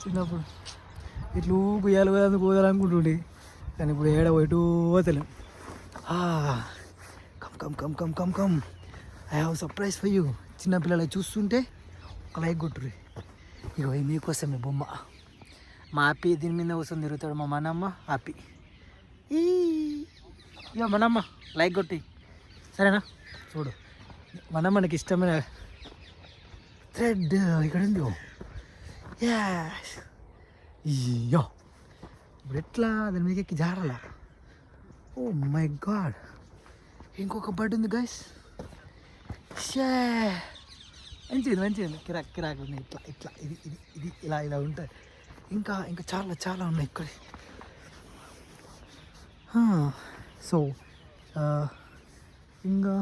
చిన్నప్పుడు ఇట్లు గుయ్యాలు పోదాలనుకుంటుండే కానీ ఇప్పుడు ఏడ పోయిటూ పోతలేం. Come come come come come come I have surprise for you. చిన్నపిల్లలు చూస్తుంటే ఒక లైక్ కొట్టుర్రి. ఇగో మీకోసమే బొమ్మ. మా హ్యాపీ దీని మీద కూర్చొని తిరుగుతాడు మా మనమ్మ హ్యాపీ. ఇక మనమ్మ లైక్ కొట్టి సరేనా. చూడు మనమ్మ మనకి ఇష్టమైన థ్రెడ్ ఇక్కడ ఉంది. అయ్యో ఇప్పుడు ఎట్లా దాని మీద ఎక్కి జారాలా. ఓ మై గాడ్, ఇంకొక బర్డ్ ఉంది గైస్. మంచిది మంచిది, కిరాక్ కిరాక్ ఉంది. ఇట్లా ఇట్లా ఇది ఇది ఇది ఇలా ఇలా ఉంటుంది. ఇంకా ఇంకా చాలా చాలా ఉన్నాయి ఇక్కడ. సో ఇంకా